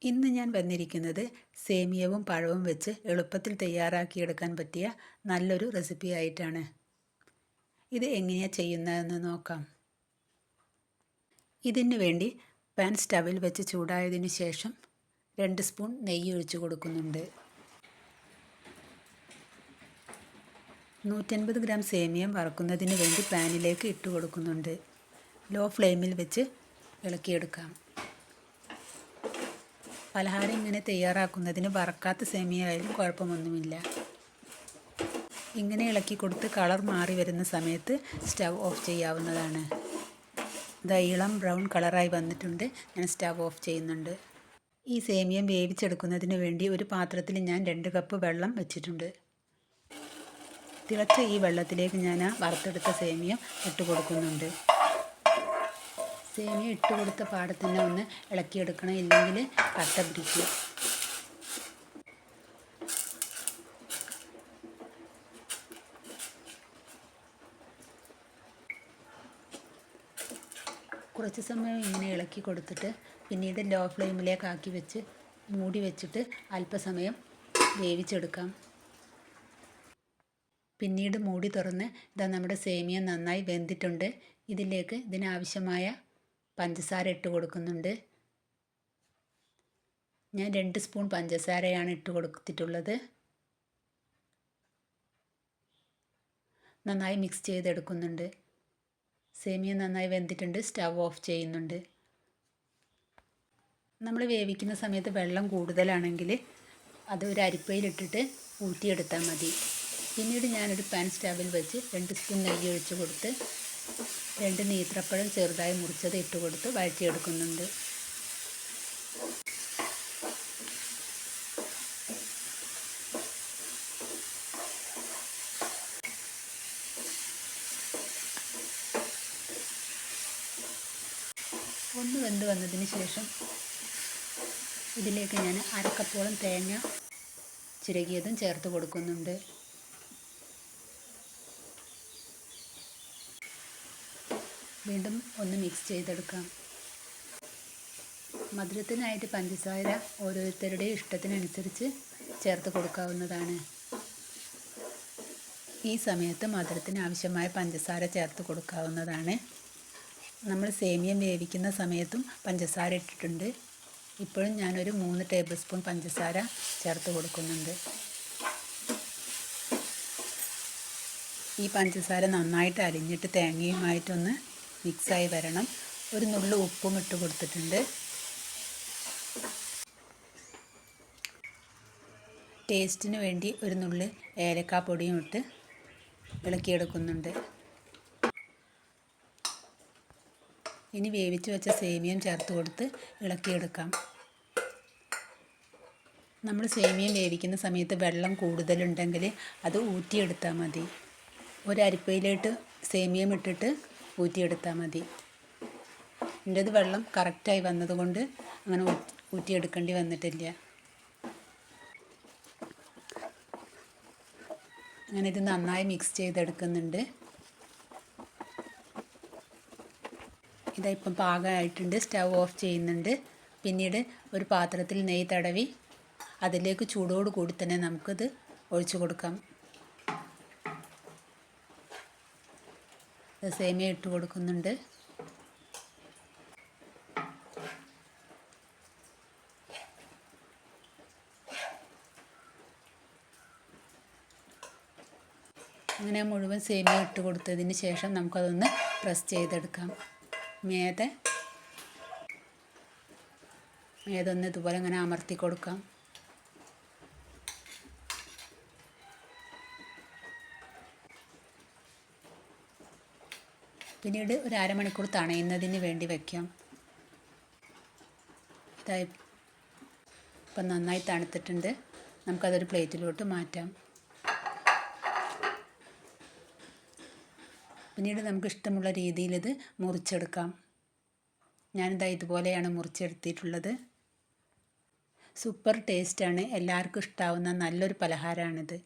ഇന്ന് ഞാൻ വന്നിരിക്കുന്നത് സേമിയവും പഴവും വെച്ച് എളുപ്പത്തിൽ തയ്യാറാക്കിയെടുക്കാൻ പറ്റിയ നല്ലൊരു റെസിപ്പി ആയിട്ടാണ്. ഇത് എങ്ങനെയാണ് ചെയ്യുന്നതെന്ന് നോക്കാം. ഇതിന് വേണ്ടി പാൻ സ്റ്റവിൽ വെച്ച് ചൂടായതിനു ശേഷം 2 സ്പൂൺ നെയ്യ് ഒഴിച്ചു കൊടുക്കുന്നുണ്ട്. 150 ഗ്രാം സേമിയം വറക്കുന്നതിന് വേണ്ടി പാനിലേക്ക് ഇട്ട് കൊടുക്കുന്നുണ്ട്. ലോ ഫ്ലെയിമിൽ വെച്ച് ഇളക്കിയെടുക്കാം. പലഹാരം ഇങ്ങനെ തയ്യാറാക്കുന്നതിന് വറക്കാത്ത സേമിയ ആയാലും കുഴപ്പമൊന്നുമില്ല. ഇങ്ങനെ ഇളക്കി കൊടുത്ത് കളർ മാറി വരുന്ന സമയത്ത് സ്റ്റവ് ഓഫ് ചെയ്യാവുന്നതാണ്. ഇത് ഇളം ബ്രൗൺ കളറായി വന്നിട്ടുണ്ട്. ഞാൻ സ്റ്റവ് ഓഫ് ചെയ്യുന്നുണ്ട്. ഈ സേമിയം വേവിച്ചെടുക്കുന്നതിന് വേണ്ടി ഒരു പാത്രത്തിൽ ഞാൻ 2 കപ്പ് വെള്ളം വെച്ചിട്ടുണ്ട്. തിളച്ച ഈ വെള്ളത്തിലേക്ക് ഞാൻ വറുത്തെടുത്ത സേമിയം ഇട്ട് കൊടുക്കുന്നുണ്ട്. സേമിയ ഇട്ട് കൊടുത്ത പാടെ തന്നെ ഒന്ന് ഇളക്കിയെടുക്കണം, ഇല്ലെങ്കിൽ കട്ട പിടിക്കും. കുറച്ച് സമയം ഇങ്ങനെ ഇളക്കി കൊടുത്തിട്ട് പിന്നീട് ലോ ഫ്ലെയിമിലേക്ക് ആക്കി വെച്ച് മൂടി വെച്ചിട്ട് അല്പസമയം വേവിച്ചെടുക്കാം. പിന്നീട് മൂടി തുറന്ന് നമ്മുടെ സേമിയ നന്നായി വെന്തിട്ടുണ്ട്. ഇതിലേക്ക് ഇതിനാവശ്യമായ പഞ്ചസാര ഇട്ട് കൊടുക്കുന്നുണ്ട്. ഞാൻ 2 സ്പൂൺ പഞ്ചസാരയാണ് ഇട്ട് കൊടുത്തിട്ടുള്ളത്. നന്നായി മിക്സ് ചെയ്തെടുക്കുന്നുണ്ട്. സേമിയ നന്നായി വെന്തിട്ടുണ്ട്. സ്റ്റവ് ഓഫ് ചെയ്യുന്നുണ്ട്. നമ്മൾ വേവിക്കുന്ന സമയത്ത് വെള്ളം കൂടുതലാണെങ്കിൽ അത് ഒരു അരിപ്പയിലിട്ടിട്ട് ഊറ്റിയെടുത്താൽ മതി. പിന്നീട് ഞാനൊരു പാൻ സ്റ്റവിൽ വെച്ച് 2 സ്പൂൺ നെയ്യ് ഒഴിച്ച് കൊടുത്ത് 2 നേന്ത്രപ്പഴം ചെറുതായി മുറിച്ചത് ഇട്ട് കൊടുത്ത് വഴറ്റിയെടുക്കുന്നുണ്ട്. ഒന്ന് വെന്ത് വന്നതിന് ശേഷം ഇതിലേക്ക് ഞാൻ 1/2 കപ്പോളം തേങ്ങ ചിരകിയതും ചേർത്ത് കൊടുക്കുന്നുണ്ട്. വീണ്ടും ഒന്ന് മിക്സ് ചെയ്തെടുക്കാം. മധുരത്തിനായിട്ട് പഞ്ചസാര ഓരോരുത്തരുടെയും ഇഷ്ടത്തിനനുസരിച്ച് ചേർത്ത് കൊടുക്കാവുന്നതാണ്. ഈ സമയത്ത് മധുരത്തിന് ആവശ്യമായ പഞ്ചസാര ചേർത്ത് കൊടുക്കാവുന്നതാണ്. നമ്മൾ സേമിയം വേവിക്കുന്ന സമയത്തും പഞ്ചസാര ഇട്ടിട്ടുണ്ട്. ഇപ്പോഴും ഞാനൊരു 3 ടേബിൾ സ്പൂൺ പഞ്ചസാര ചേർത്ത് കൊടുക്കുന്നുണ്ട്. ഈ പഞ്ചസാര നന്നായിട്ട് അലിഞ്ഞിട്ട് തേങ്ങയുമായിട്ടൊന്ന് മിക്സായി വരണം. ഒരു നുള്ളു ഉപ്പും ഇട്ട് കൊടുത്തിട്ടുണ്ട്. ടേസ്റ്റിന് വേണ്ടി ഒരു നുള്ളു ഏലക്കാപ്പൊടിയും ഇട്ട് ഇളക്കിയെടുക്കുന്നുണ്ട്. ഇനി വേവിച്ച് വെച്ച സേമിയം ചേർത്ത് കൊടുത്ത് ഇളക്കിയെടുക്കാം. നമ്മൾ സേമിയം വേവിക്കുന്ന സമയത്ത് വെള്ളം കൂടുതലുണ്ടെങ്കിൽ അത് ഊറ്റിയെടുത്താൽ മതി. ഒരു അരിപ്പയിലോട്ട് സേമിയം ഇട്ടിട്ട് ഊറ്റിയെടുത്താൽ മതി. എൻ്റേത് വെള്ളം കറക്റ്റായി വന്നതുകൊണ്ട് അങ്ങനെ ഊറ്റിയെടുക്കേണ്ടി വന്നിട്ടില്ല. അങ്ങനെ ഇത് നന്നായി മിക്സ് ചെയ്തെടുക്കുന്നുണ്ട്. ഇപ്പം പാകമായിട്ടുണ്ട്. സ്റ്റവ് ഓഫ് ചെയ്യുന്നുണ്ട്. പിന്നീട് ഒരു പാത്രത്തിൽ നെയ്യ് തടവി അതിലേക്ക് ചൂടോട് കൂടി തന്നെ നമുക്കിത് ഒഴിച്ചു കൊടുക്കാം. സേമിയ ഇട്ട് കൊടുക്കുന്നുണ്ട്. അങ്ങനെ മുഴുവൻ സേമിയ ഇട്ട് കൊടുത്തതിന് ശേഷം നമുക്കതൊന്ന് പ്രസ് ചെയ്തെടുക്കാം. മേതൊന്ന് ഇതുപോലെ ഇങ്ങനെ അമർത്തി കൊടുക്കാം. പിന്നീട് ഒരു അരമണിക്കൂർ തണയുന്നതിന് വേണ്ടി വയ്ക്കാം. ഇപ്പം നന്നായി തണുത്തിട്ടുണ്ട്. നമുക്കതൊരു പ്ലേറ്റിലോട്ട് മാറ്റാം. പിന്നീട് നമുക്ക് ഇഷ്ടമുള്ള രീതിയിൽ ഇത് മുറിച്ചെടുക്കാം. ഇതുപോലെയാണ് മുറിച്ചെടുത്തിട്ടുള്ളത്. സൂപ്പർ ടേസ്റ്റാണ്. എല്ലാവർക്കും ഇഷ്ടാവുന്ന നല്ലൊരു പലഹാരമാണിത്.